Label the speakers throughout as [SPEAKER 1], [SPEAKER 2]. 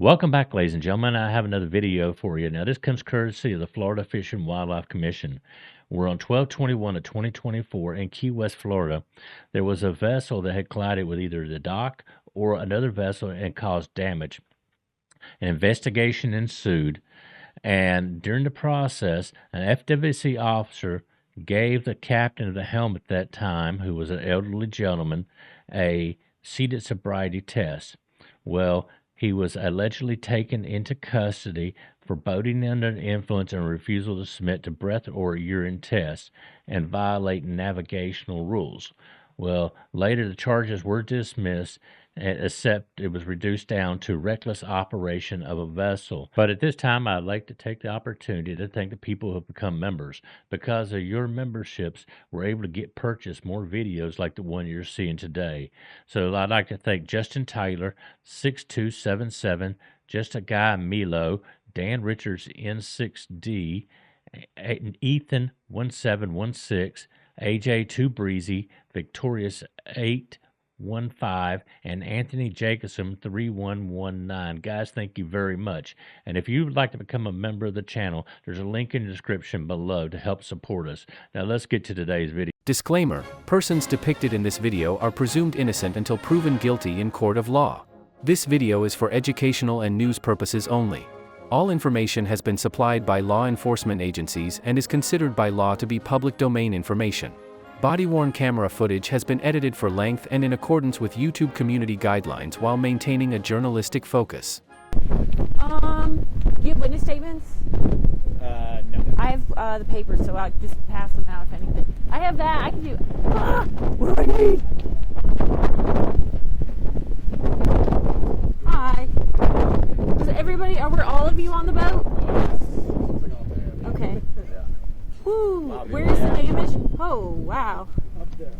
[SPEAKER 1] Welcome back, ladies and gentlemen. I have another video for you. Now, this comes courtesy of the Florida Fish and Wildlife Commission. We're on 12/21 of 2024 in Key West, Florida. There was a vessel that had collided with either the dock or another vessel and caused damage. An investigation ensued, and during the process, an FWC officer gave the captain of the helm at that time, who was an elderly gentleman, a seated sobriety test. Well, he was allegedly taken into custody for boating under the influence and refusal to submit to breath or urine tests and violating navigational rules. Well, later the charges were dismissed, except it was reduced down to reckless operation of a vessel. But at this time, I'd like to take the opportunity to thank the people who have become members. Because of your memberships, we're able to get purchase more videos like the one you're seeing today. So I'd like to thank Justin Tyler, 6277, Just a Guy Milo, Dan Richards, N6D, Ethan 1716, AJ Too Breezy, Victorious 815, and Anthony Jacobson 3119. Guys, thank you very much. And if you would like to become a member of the channel, there's a link in the description below to help support us. Now let's get to today's video.
[SPEAKER 2] Disclaimer: persons depicted in this video are presumed innocent until proven guilty in court of law. This video is for educational and news purposes only. All information has been supplied by law enforcement agencies and is considered by law to be public domain information. Body-worn camera footage has been edited for length and in accordance with YouTube community guidelines while maintaining a journalistic focus.
[SPEAKER 3] Do you have witness statements?
[SPEAKER 4] No.
[SPEAKER 3] I have the papers, so I'll just pass them out if anything. I have that. I can do. What do I need? Hi. Is everybody? Are all of you on the boat? Okay. Woo! Where's the damage? Oh, wow.
[SPEAKER 4] Up there.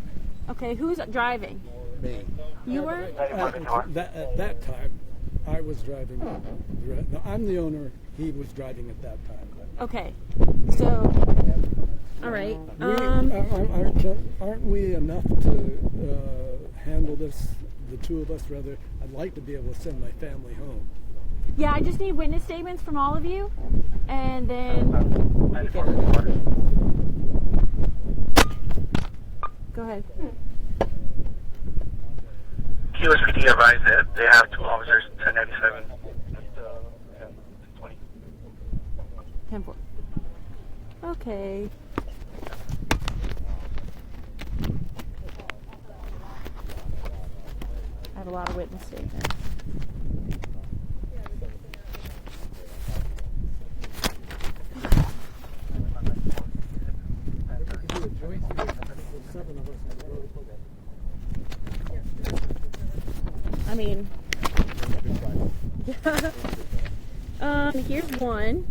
[SPEAKER 3] Okay, who's driving?
[SPEAKER 4] Me.
[SPEAKER 3] You were?
[SPEAKER 4] At that time, I was driving. No, I'm the owner. He was driving at that time.
[SPEAKER 3] Okay. So, all right.
[SPEAKER 4] Aren't we enough to handle this, the two of us, rather? I'd like to be able to send my family home.
[SPEAKER 3] Yeah, I just need witness statements from all of you, and then go ahead.
[SPEAKER 5] QSPD advised that they have two officers, 1097 and 20.
[SPEAKER 3] 10-4. Okay. I have a lot of witness statements. I mean, here's one.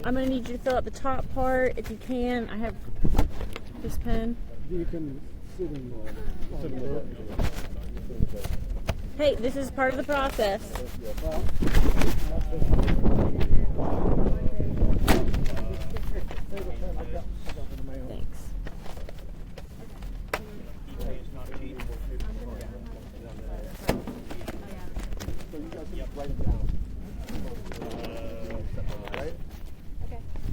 [SPEAKER 3] I'm gonna need you to fill out the top part if you can. I have this pen.
[SPEAKER 4] You can sit in the
[SPEAKER 3] Hey, this is part of the process. Thanks.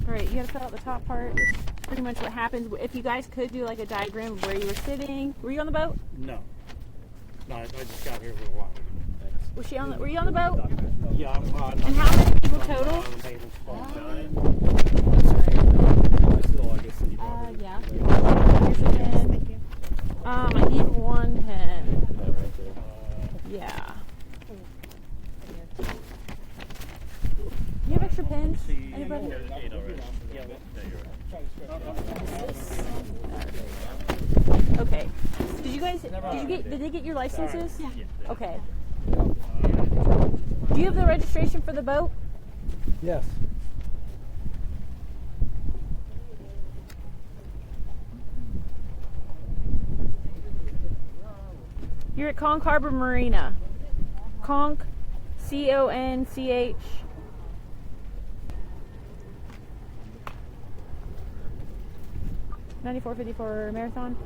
[SPEAKER 3] Alright, you gotta fill out the top part. Pretty much what happens. If you guys could do like a diagram of where you were sitting. Were you on the boat?
[SPEAKER 6] No. No, I just got here for a while.
[SPEAKER 3] Was she on the, were you on the boat?
[SPEAKER 6] Yeah, I'm
[SPEAKER 3] And how many people total? Yeah. Here's a pen. Thank you. I need one pen. Yeah. You have extra pens? Anybody? Okay. Did they get your licenses? Yeah. Okay. Do you have the registration for the boat?
[SPEAKER 4] Yes.
[SPEAKER 3] You're at Conch Harbor Marina. Conch, C-O-N-C-H. $94.54 marathon.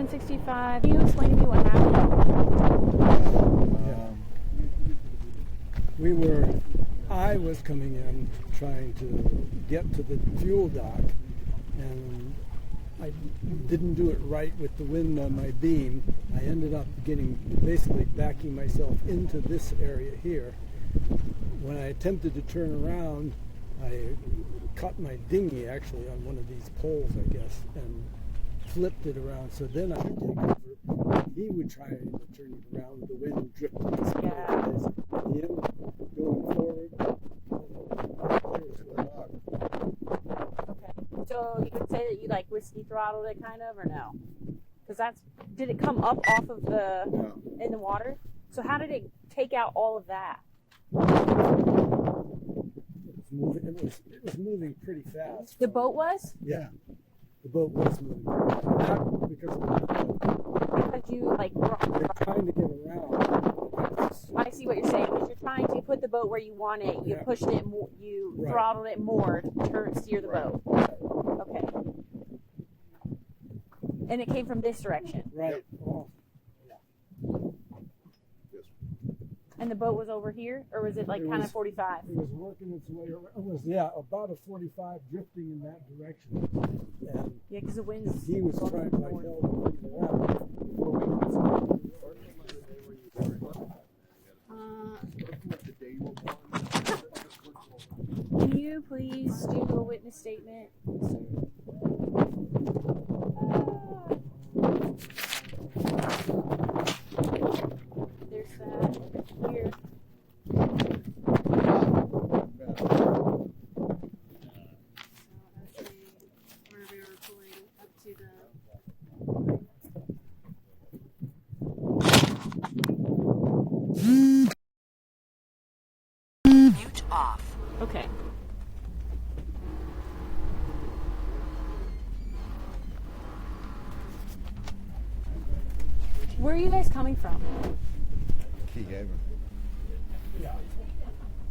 [SPEAKER 3] 1065. Can you explain to me what happened?
[SPEAKER 4] I was coming in trying to get to the fuel dock, and I didn't do it right with the wind on my beam. I ended up basically backing myself into this area here. When I attempted to turn around, I caught my dinghy actually on one of these poles, I guess, and flipped it around. So then I could take over. He would try to turn it around. The wind drifted us place. He ended up going forward.
[SPEAKER 3] Okay. So you would say that you like whiskey throttled it kind of, or no? Because did it come up off of in the water? So how did it take out all of that?
[SPEAKER 4] It was moving pretty fast.
[SPEAKER 3] The boat was?
[SPEAKER 4] Yeah. The boat was moving. Not because of the boat.
[SPEAKER 3] Because you like
[SPEAKER 4] They're trying to get around.
[SPEAKER 3] I see what you're saying. Because you're trying to put the boat where you want it. You pushed it more, you throttled it more to steer the boat. Okay. And it came from this direction.
[SPEAKER 4] Right. Oh.
[SPEAKER 3] And the boat was over here, or was it like kind of 45?
[SPEAKER 4] It was working its way around. It was about a 45, drifting in that direction. And
[SPEAKER 3] Yeah, because the wind's.
[SPEAKER 4] he was trying to like hell to work it around.
[SPEAKER 3] Can you please do a witness statement? There's that here. Where we were pulling up to
[SPEAKER 7] Mute off.
[SPEAKER 3] Okay. Where are you guys coming from?
[SPEAKER 8] Key Haven.
[SPEAKER 4] Yeah.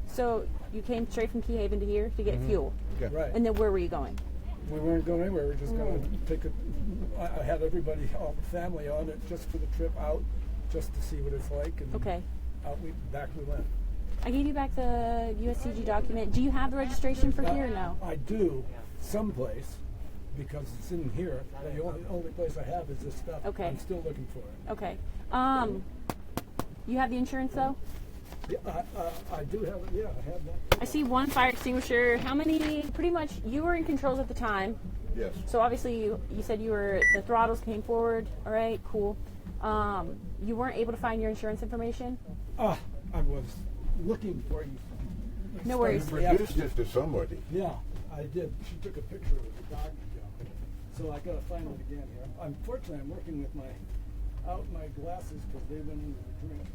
[SPEAKER 3] So you came straight from Key Haven to here to get fuel,
[SPEAKER 8] Yeah.
[SPEAKER 4] Right.
[SPEAKER 3] and then where were you going?
[SPEAKER 4] We weren't going anywhere. We were just going to take I had everybody, all the family on it just for the trip out, just to see what it's like. And
[SPEAKER 3] Okay.
[SPEAKER 4] back we went.
[SPEAKER 3] I gave you back the USCG document. Do you have the registration for here or no?
[SPEAKER 4] I do, someplace, because it's in here. The only place I have is this stuff.
[SPEAKER 3] Okay.
[SPEAKER 4] I'm still looking for it.
[SPEAKER 3] Okay. You have the insurance though?
[SPEAKER 4] Yeah, I do have it. Yeah, I have that.
[SPEAKER 3] I see one fire extinguisher. How many? Pretty much, you were in controls at the time.
[SPEAKER 8] Yes.
[SPEAKER 3] So obviously, you said the throttles came forward. All right, cool. You weren't able to find your insurance information.
[SPEAKER 4] I was looking for you.
[SPEAKER 3] No worries.
[SPEAKER 8] Produced this to somebody.
[SPEAKER 4] Yeah, I did. She took a picture of the dog jump. So I got to find it again here. Unfortunately, I'm working with my glasses because they went into the drink.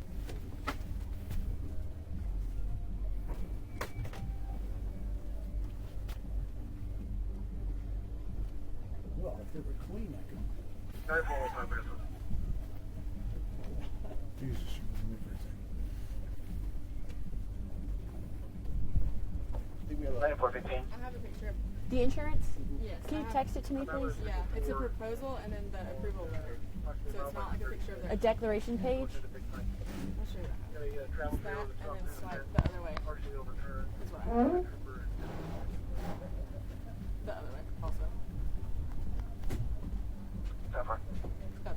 [SPEAKER 4] Well, if they were clean, I could.
[SPEAKER 8] Jesus, you remember everything.
[SPEAKER 5] 9415.
[SPEAKER 9] I have a picture of,
[SPEAKER 3] The insurance?
[SPEAKER 9] yes.
[SPEAKER 3] Can you text it to me, please?
[SPEAKER 9] Yeah, it's a proposal and then the approval letter. So it's not like a picture of
[SPEAKER 3] A
[SPEAKER 9] the,
[SPEAKER 3] declaration page?
[SPEAKER 9] I'll show you that. It's that and then swipe the other way. Is what I have. The other way also. That's what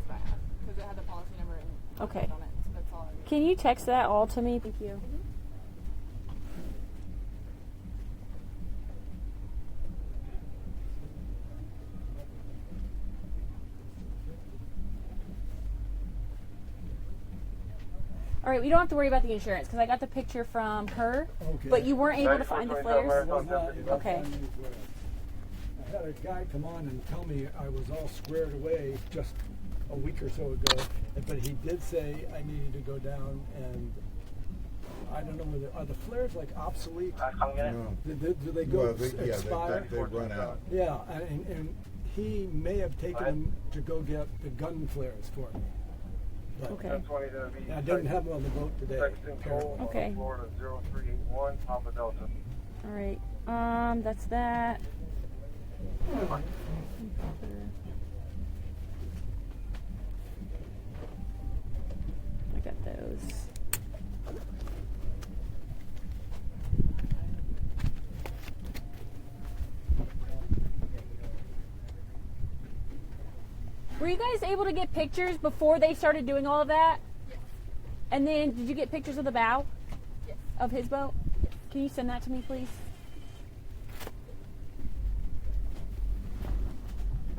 [SPEAKER 9] I have. Because it had the policy number and
[SPEAKER 3] Okay.
[SPEAKER 9] on it. So that's all I need.
[SPEAKER 3] Can you text that all to me? Thank you. All right, we don't have to worry about the insurance because I got the picture from her,
[SPEAKER 4] Okay.
[SPEAKER 3] but you weren't able to find the flares. Okay.
[SPEAKER 4] I had a guy come on and tell me I was all squared away just a week or so ago, but he did say I needed to go down and I don't know whether are the flares like obsolete?
[SPEAKER 8] No.
[SPEAKER 4] Do they go
[SPEAKER 8] Well,
[SPEAKER 4] expire?
[SPEAKER 8] they run out.
[SPEAKER 4] Yeah, and he may have taken them to go get the gun flares for me. But
[SPEAKER 3] Okay.
[SPEAKER 4] I didn't have them on the boat today. apparently.
[SPEAKER 3] Okay.
[SPEAKER 5] Florida 0381, Papa Delta.
[SPEAKER 3] All right. That's that. Were you guys able to get pictures before they started doing all of that?
[SPEAKER 9] Yes.
[SPEAKER 3] And then did you get pictures of the bow
[SPEAKER 9] Yes.
[SPEAKER 3] of his boat?
[SPEAKER 9] Yes.
[SPEAKER 3] Can you send that to me, please?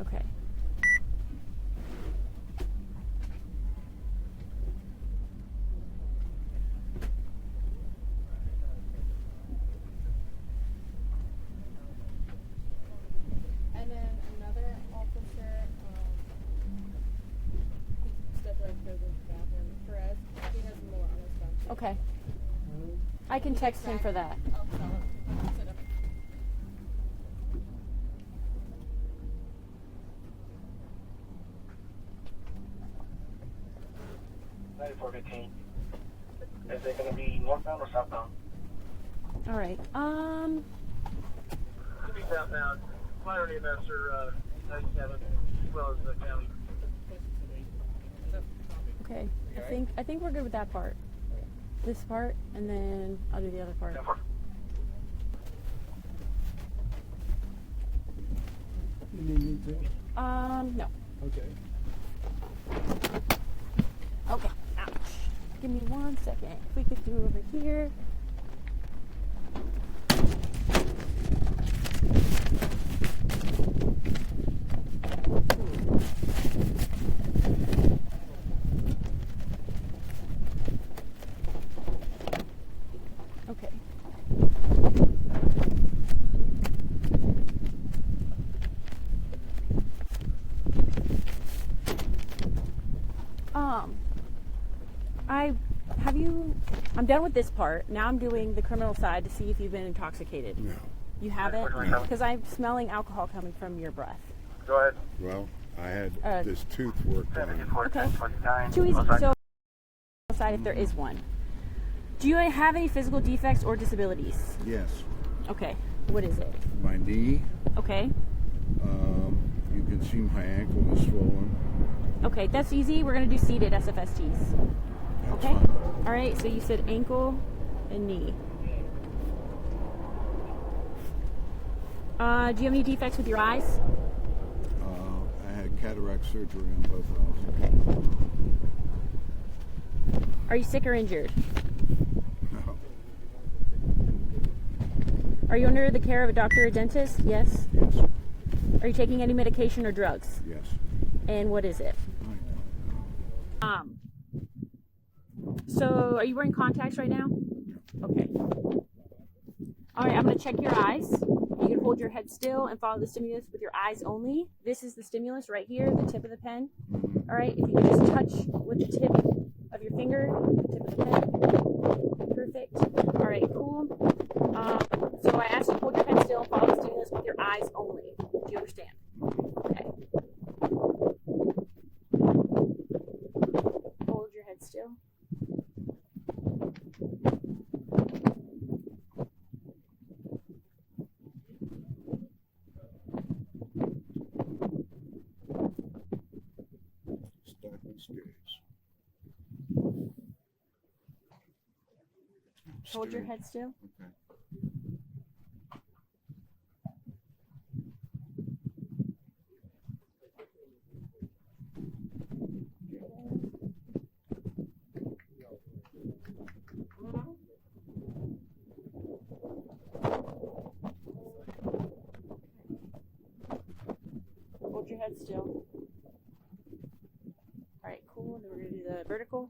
[SPEAKER 3] Okay.
[SPEAKER 9] And then another officer, he stepped right to the bathroom. Perez, he has more on his phone.
[SPEAKER 3] Okay. I can text him for that.
[SPEAKER 9] I'll tell him. Set up.
[SPEAKER 5] 9415. Is it going to be northbound or southbound?
[SPEAKER 3] All right.
[SPEAKER 5] Could be southbound. Fire EMS or 97, as well as the county.
[SPEAKER 3] Okay. I think we're good with that part. This part, and then I'll do the other part.
[SPEAKER 4] You need me to?
[SPEAKER 3] No.
[SPEAKER 4] Okay.
[SPEAKER 3] Okay. Ouch. Give me 1 second. If we could do over here. Okay. I'm done with this part. Now I'm doing the criminal side to see if you've been intoxicated.
[SPEAKER 8] No.
[SPEAKER 3] You haven't?
[SPEAKER 5] No.
[SPEAKER 3] Because I'm smelling alcohol coming from your breath.
[SPEAKER 5] Go ahead.
[SPEAKER 8] Well, I had
[SPEAKER 3] Uh,
[SPEAKER 8] this tooth worked on.
[SPEAKER 5] 74,
[SPEAKER 3] Okay.
[SPEAKER 5] 1029.
[SPEAKER 3] Too easy. So, side if there is one. Do you have any physical defects or disabilities?
[SPEAKER 8] Yes.
[SPEAKER 3] Okay. What is it?
[SPEAKER 8] My knee,
[SPEAKER 3] Okay.
[SPEAKER 8] you can see my ankle is swollen.
[SPEAKER 3] Okay, that's easy. We're going to do seated SFSTs.
[SPEAKER 8] That's
[SPEAKER 3] Okay.
[SPEAKER 8] fine.
[SPEAKER 3] All right. So you said ankle and knee. Do you have any defects with your eyes?
[SPEAKER 8] I had cataract surgery on both eyes.
[SPEAKER 3] Are you sick or injured?
[SPEAKER 8] No.
[SPEAKER 3] Are you under the care of a doctor or dentist? Yes.
[SPEAKER 8] Yes.
[SPEAKER 3] Are you taking any medication or drugs?
[SPEAKER 8] Yes.
[SPEAKER 3] And what is it?
[SPEAKER 8] I don't know.
[SPEAKER 3] So are you wearing contacts right now? Okay. All right, I'm going to check your eyes. You can hold your head still and follow the stimulus with your eyes only. This is the stimulus right here, the tip of the pen. All right, if you can just touch with the tip of your finger, the tip of the pen. Perfect. All right, cool. So I asked you to hold your head still and follow the stimulus with your eyes only. Do you understand? Okay. Hold your head still.
[SPEAKER 8] Stacking scales.
[SPEAKER 3] Hold your head still.
[SPEAKER 8] Okay.
[SPEAKER 3] Hold your head still. All right, cool. Then we're going to do the vertical.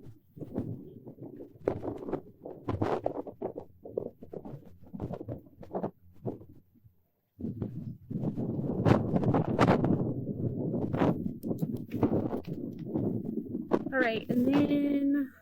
[SPEAKER 3] All right, and then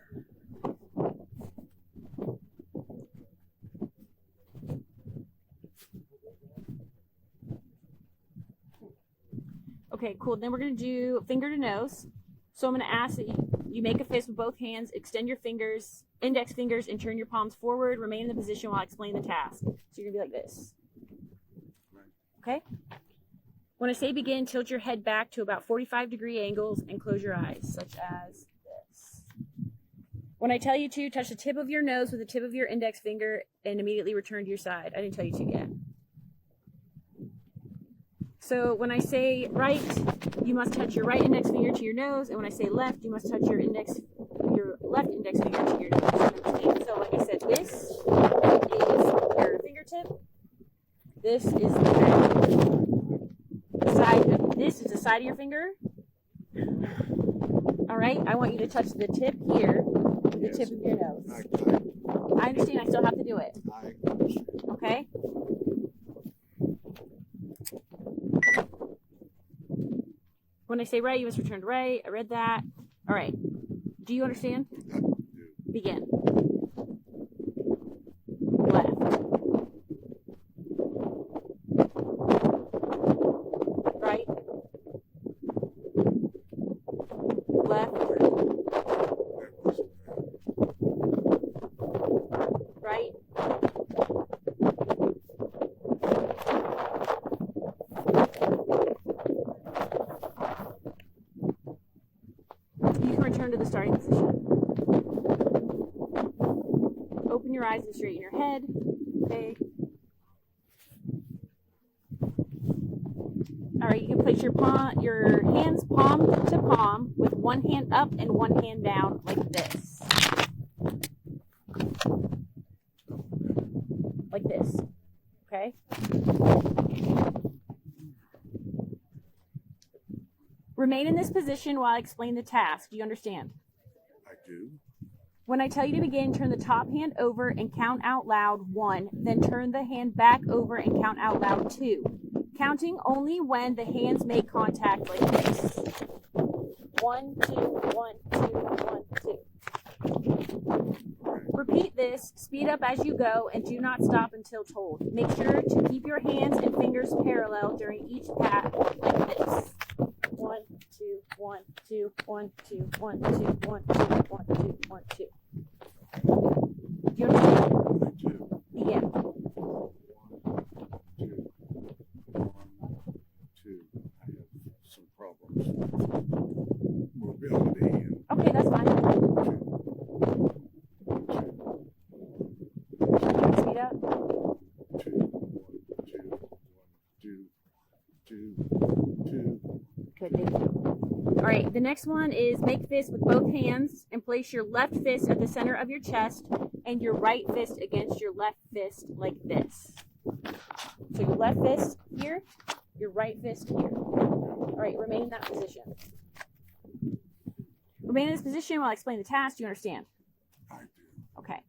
[SPEAKER 3] okay, cool. Then we're going to do finger to nose. So I'm going to ask that you make a fist with both hands, extend your fingers, index fingers, and turn your palms forward. Remain in the position while I explain the task. So you're going to be like this. Okay? When I say begin, tilt your head back to about 45-degree angles and close your eyes, such as this. When I tell you to, touch the tip of your nose with the tip of your index finger and immediately return to your side. I didn't tell you to yet. So when I say right, you must touch your right index finger to your nose, and when I say left, you must touch your left index finger to your nose. So like I said, this is your fingertip. This is the side of this is the side of your finger. All right, I want you to touch the tip here with the tip of your nose. I understand. I still have to do it.
[SPEAKER 8] I understand.
[SPEAKER 3] Okay. When I say right, you must return to right. I read that. All right. Do you understand?
[SPEAKER 8] I do.
[SPEAKER 3] Begin. Left. Right. Left. Right. You can return to the starting position. Open your eyes and straighten your head. Okay. All right, you can place your hands palm to palm with one hand up and one hand down like this. Like this. Okay? Remain in this position while I explain the task. Do you understand?
[SPEAKER 8] I do.
[SPEAKER 3] When I tell you to begin, turn the top hand over and count out loud 1, then turn the hand back over and count out loud 2. Counting only when the hands make contact like this. 1, 2, 1, 2, 1, 2. Repeat this, speed up as you go, and do not stop until told. Make sure to keep your hands and fingers parallel during each pat like this. 1, 2, 1, 2, 1, 2, 1, 2, 1, 2, 1, 2, 1, 2. Do you understand?
[SPEAKER 8] I do.
[SPEAKER 3] Begin.
[SPEAKER 8] 1, 2, 1, 2. I have some problems. Mobility and
[SPEAKER 3] Okay, that's fine.
[SPEAKER 8] 2,
[SPEAKER 3] Speed up.
[SPEAKER 8] 2, 1, 2, 2.
[SPEAKER 3] Good, thank you. All right, the next one is make fists with both hands and place your left fist at the center of your chest and your right fist against your left fist like this. So your left fist here, your right fist here. All right, remain in that position. Remain in this position while I explain the task. Do you understand?
[SPEAKER 8] I do.
[SPEAKER 3] Okay.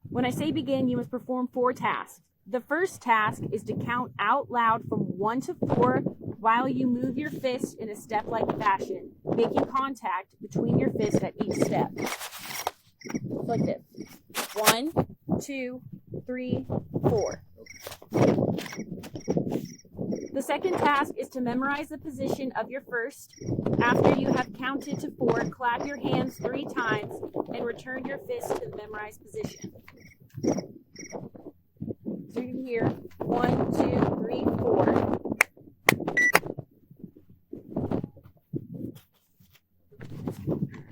[SPEAKER 3] When I say begin, you must perform 4 tasks. The first task is to count out loud from 1 to 4 while you move your fist in a step-like fashion, making contact between your fists at each step. Like this. 1, 2, 3, 4. The second task is to memorize the position of your first. After you have counted to 4, clap your hands 3 times and return your fist to the memorized position. So you can hear 1, 2, 3, 4.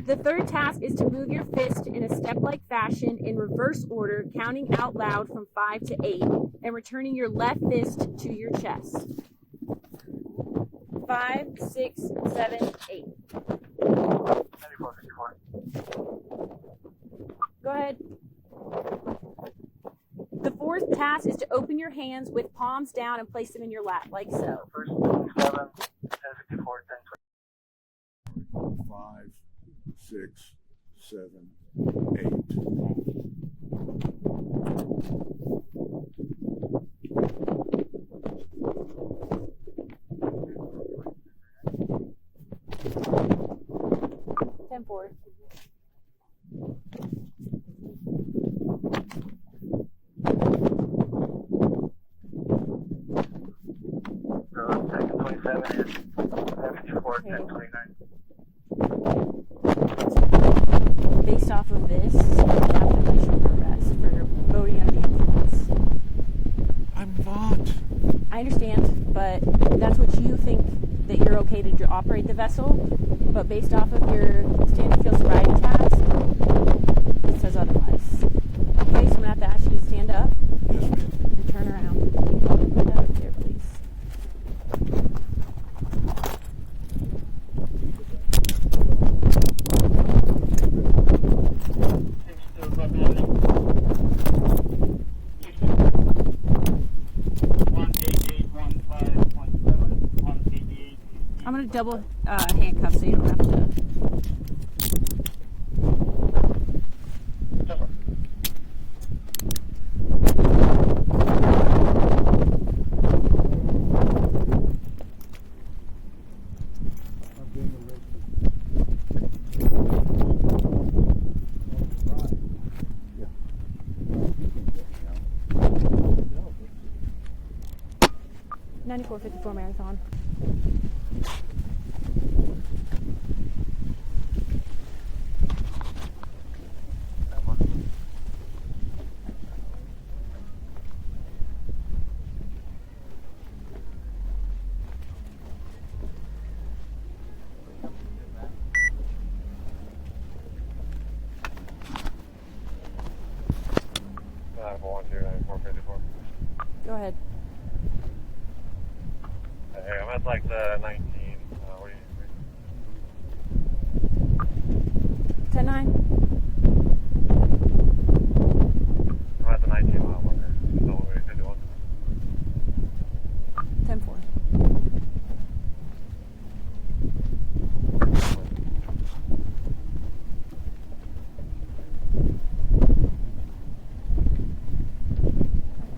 [SPEAKER 3] The third task is to move your fist in a step-like fashion in reverse order, counting out loud from 5 to 8, and returning your left fist to your chest. 5, 6, 7, 8.
[SPEAKER 5] 94, 54.
[SPEAKER 3] Go ahead. The fourth task is to open your hands with palms down and place them in your lap, like so.
[SPEAKER 5] First 27, 10, 54, 10,
[SPEAKER 8] 5, 6, 7, 8.
[SPEAKER 3] 10-4.
[SPEAKER 5] Second 27 is 54, 10, 29.
[SPEAKER 3] Based off of this, you have to place you under arrest for voting under the influence.
[SPEAKER 8] I'm not.
[SPEAKER 3] I understand, but that's what you think that you're okay to operate the vessel, but based off of your stand and feel sobriety task, it says otherwise. Okay, so I'm going to have to ask you to stand up
[SPEAKER 8] Yes, ma'am.
[SPEAKER 3] and turn around. Put that up there, please. double handcuffs so you don't have to.
[SPEAKER 4] Yeah.
[SPEAKER 3] 94.54 marathon. Go ahead.
[SPEAKER 7] Hey, I'm at like the 19. What do you
[SPEAKER 3] 10-9.
[SPEAKER 7] I'm at the 19 mile marker. So wait, 51.
[SPEAKER 3] 10-4.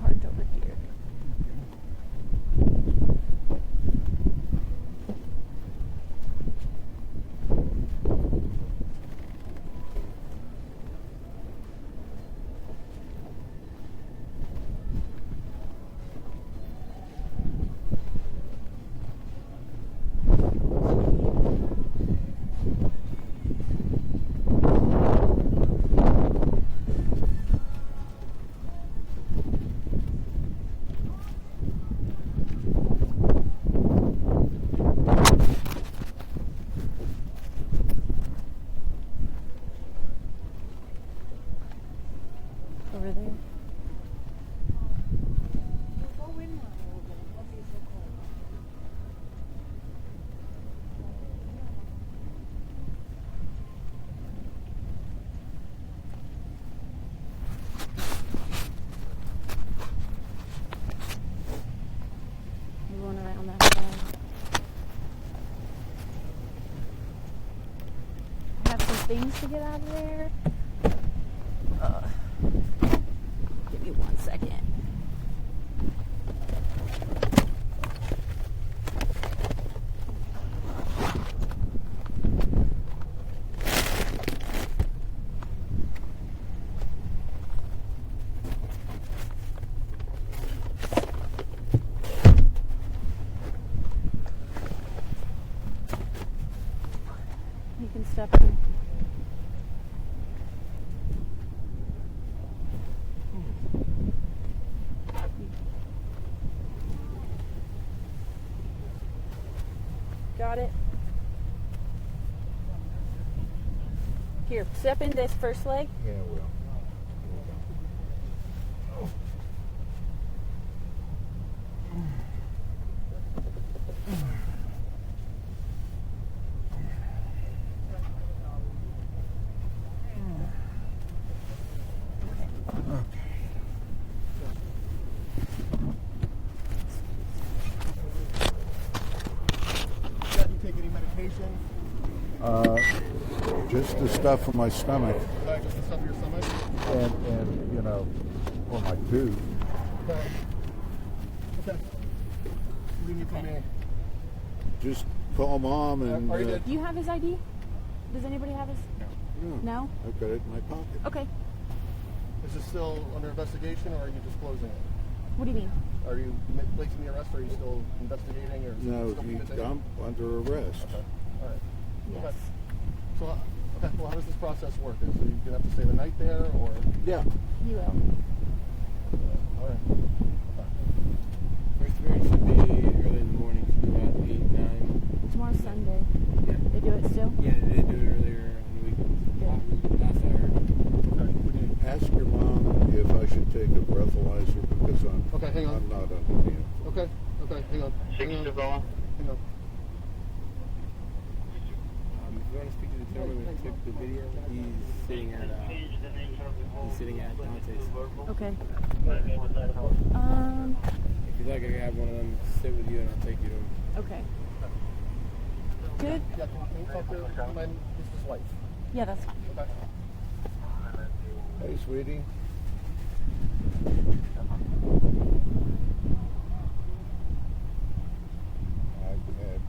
[SPEAKER 3] Parked over here. Over there. We're going around that side. I have some things to get out of there. Give me 1 second. You can step in. Got it. Here, step in this first leg.
[SPEAKER 8] Yeah, well.
[SPEAKER 10] You take any medication?
[SPEAKER 8] Just the stuff for my stomach
[SPEAKER 10] Just the stuff in your stomach?
[SPEAKER 8] and you know, for my tooth.
[SPEAKER 10] Okay. Okay. What do you need from me?
[SPEAKER 8] Just call Mom and...
[SPEAKER 10] Are you good?
[SPEAKER 3] Do you have his ID? Does anybody have his? No?
[SPEAKER 8] I've got it in my pocket.
[SPEAKER 3] Okay.
[SPEAKER 10] Is this still under investigation, or are you just closing it?
[SPEAKER 3] What do you mean?
[SPEAKER 10] Are you placing the arrest, or are you still investigating, or
[SPEAKER 8] No,
[SPEAKER 10] still being detained?
[SPEAKER 8] I'm under arrest.
[SPEAKER 10] Okay. All right.
[SPEAKER 3] Yes.
[SPEAKER 10] Okay. So, okay. Well, how does this process work? So you gonna have to stay the night there, or?
[SPEAKER 8] Yeah.
[SPEAKER 3] You will.
[SPEAKER 10] All right.
[SPEAKER 11] First hearing should be early in the morning, should be about 8, 9.
[SPEAKER 3] Tomorrow's Sunday.
[SPEAKER 11] Yeah.
[SPEAKER 3] They do it still?
[SPEAKER 11] Yeah, they do it earlier on the weekends. Last I heard.
[SPEAKER 10] Okay.
[SPEAKER 8] Ask your mom if I should take a breathalyzer because
[SPEAKER 10] Okay, hang on.
[SPEAKER 8] I'm not under the influence.
[SPEAKER 10] Okay. Okay. Hang on. Hang on. Hang on.
[SPEAKER 11] If you want to speak to the gentleman that took the video, he's sitting at Dante's.
[SPEAKER 3] Okay.
[SPEAKER 11] If you'd like, I can have one of them sit with you and I'll take you to him.
[SPEAKER 3] Okay. Good.
[SPEAKER 10] Yeah, can you talk to his wife?
[SPEAKER 3] Yeah, that's fine.
[SPEAKER 10] Okay.
[SPEAKER 8] Hey, sweetie. I've had,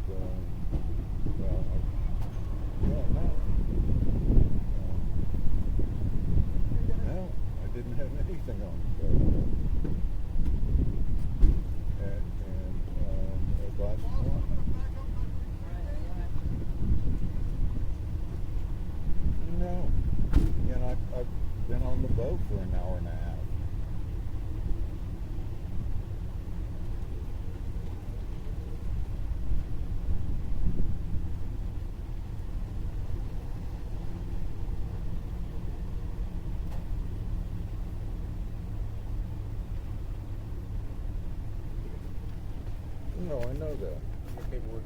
[SPEAKER 8] no, I didn't have anything on. And glasses on. No. And I've been on the boat for an hour and a half. No, I know that.
[SPEAKER 11] Your paperwork's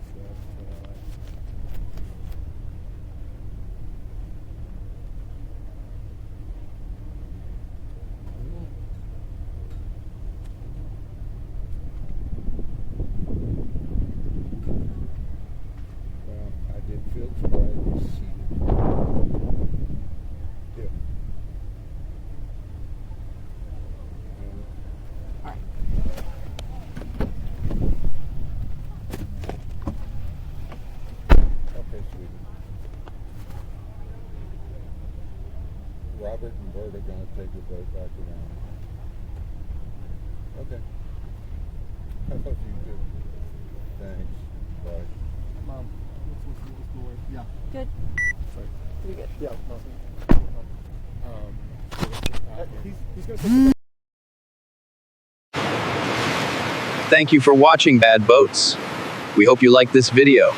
[SPEAKER 8] Well, I did field sobriety seated. Yeah.
[SPEAKER 3] All right.
[SPEAKER 8] Okay, sweetie. Robert and Bert are going to take the boat back around. Okay. I love you too. Thanks. Bye.
[SPEAKER 10] Mom, what's the word? Yeah.
[SPEAKER 3] Good.
[SPEAKER 10] Sorry.
[SPEAKER 3] Pretty good.
[SPEAKER 10] Yeah, he's going to take
[SPEAKER 12] Thank you for watching Bad Boats. We hope you liked this video.